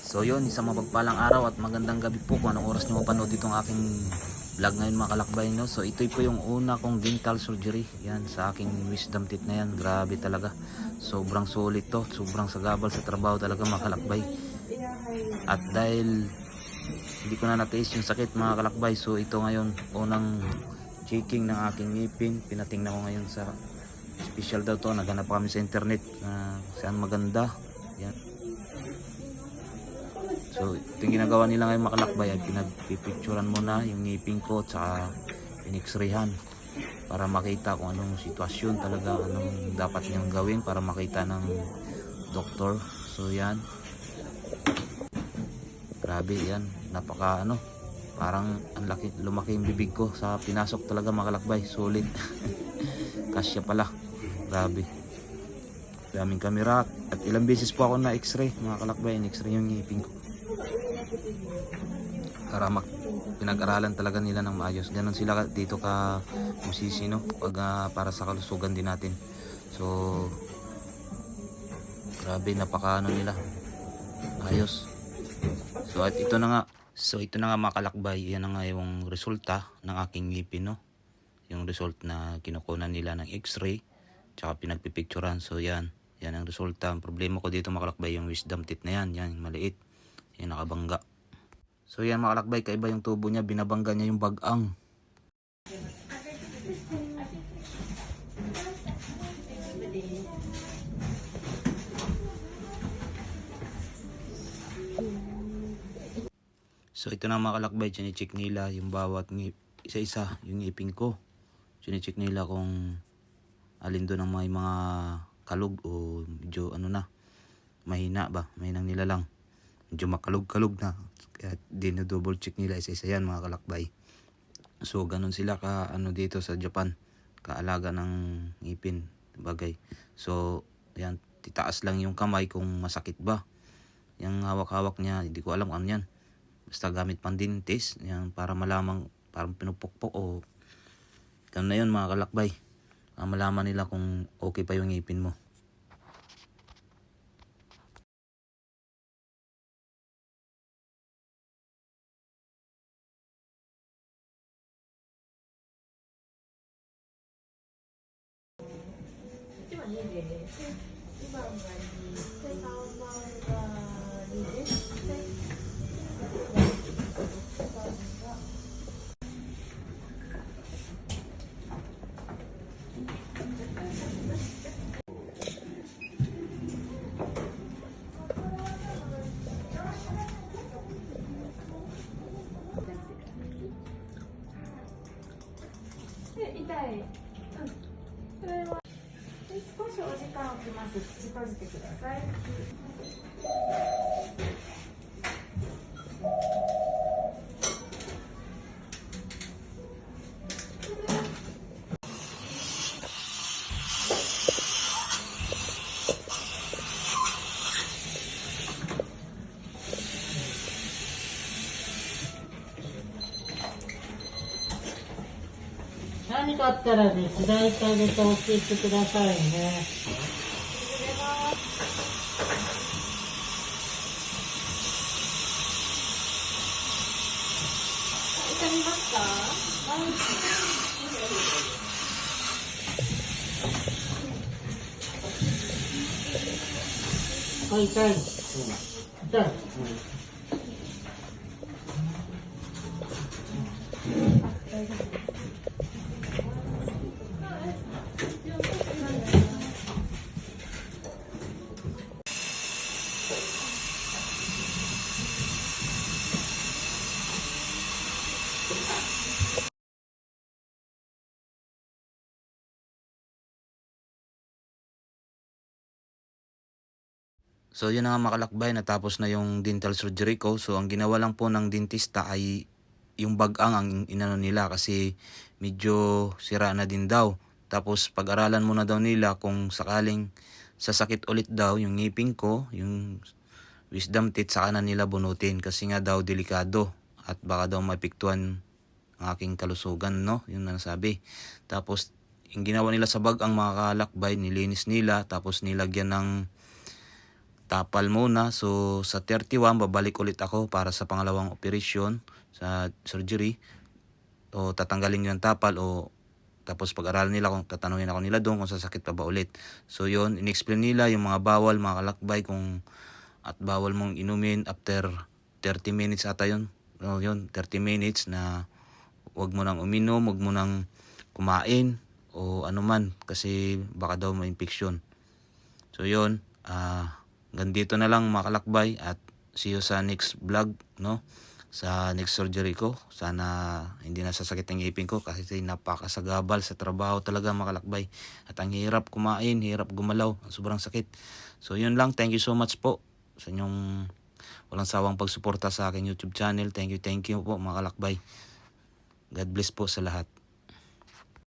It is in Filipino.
So yun, isang mapagpalang araw at magandang gabi po kung anong oras nyo mapanood itong aking vlog ngayon mga kalakbay, no? So ito po yung una kong dental surgery. Yan, sa aking wisdom teeth na yan. Grabe talaga. Sobrang sulit to. Sobrang sagabal sa trabaho talaga mga kalakbay. At dahil hindi ko na natiis yung sakit mga kalakbay, so ito ngayon unang checking ng aking ngipin. Pinatingnan ko ngayon sa special daw to. Naghanap pa kami sa internet na saan maganda. Yan. So ito yung ginagawa nila ngayon makalakbay ay pinagpipicturan muna yung ngipin ko at saka in-x-rayhan para makita kung anong sitwasyon talaga, anong dapat niyang gawin para makita ng doktor. So yan, grabe yan, napaka parang ang laki, lumaki yung bibig ko sa pinasok talaga makalakbay, sulit. Kasya pala, grabe, daming kamera at ilang beses po ako na x-ray mga kalakbay, in-x-ray yung ngipin ko para pinag-aralan talaga nila ng maayos. Ganon sila dito ka musisi, no? Pag para sa kalusugan din natin. So grabe, napaka nila ayos. So at ito na nga, mga kalakbay, yan na nga yung resulta ng aking ngipin, no? Yung result na kinukunan nila ng x-ray tsaka pinagpipicturan. So yan ang resulta. Ang problema ko dito mga kalakbay, yung wisdom teeth na yan maliit, yan nakabangga. So yan mga kalakbay, kaiba yung tubo niya, binabangga niya yung bagang. So ito na mga kalakbay, chine-check nila yung bawat isa-isa yung ngipin ko. Chine-check nila kung alin doon ang may mga kalug o medyo mahina ba, mahinang nila lang. Medyo makalug-kalug na. Kaya dinodouble check nila isa-isa yan mga kalakbay. So ganun sila ka dito sa Japan, kaalaga ng ngipin bagay. So yan, titaas lang yung kamay kung masakit ba. Yung hawak-hawak niya, hindi ko alam ano yan. Basta gamit pang dentist yan, para malamang parang pinupukpok o ganun na yun mga kalakbay. Malaman nila kung okay pa yung ngipin mo.何かあったらね、開いてあげて教えてくださいね。痛みますか？あ、痛い。痛い。So yun na nga makalakbay, natapos na yung dental surgery ko. So ang ginawa lang po ng dentista ay yung bagang ang inano nila kasi medyo sira na din daw. Tapos pag-aralan muna daw nila kung sakaling sasakit ulit daw yung ngipin ko, yung wisdom teeth, saka na nila bunutin kasi nga daw delikado at baka daw maapektuhan ang aking kalusugan, no? Yun na nasabi. Tapos yung ginawa nila sa bagang mga kalakbay, nilinis nila tapos nilagyan ng tapal muna. So sa 31 babalik ulit ako para sa pangalawang operasyon sa surgery. O tatanggalin yung tapal o tapos pag-aralan nila kung tatanungin ako nila doon kung sasakit pa ba ulit. So yun, in-explain nila yung mga bawal, mga kalakbay, kung at bawal mong inumin after 30 minutes ata yun. O yun, 30 minutes na wag mo nang uminom, wag mo nang kumain o ano man kasi baka daw may infection. So yun, ganito na lang mga kalakbay at see you sa next vlog, no? Sa next surgery ko. Sana hindi na sasakit ang ngipin ko kasi napakasagabal sa trabaho talaga mga kalakbay. At ang hirap kumain, hirap gumalaw, sobrang sakit. So yun lang, thank you so much po sa inyong walang sawang pagsuporta sa aking YouTube channel. Thank you po mga kalakbay. God bless po sa lahat.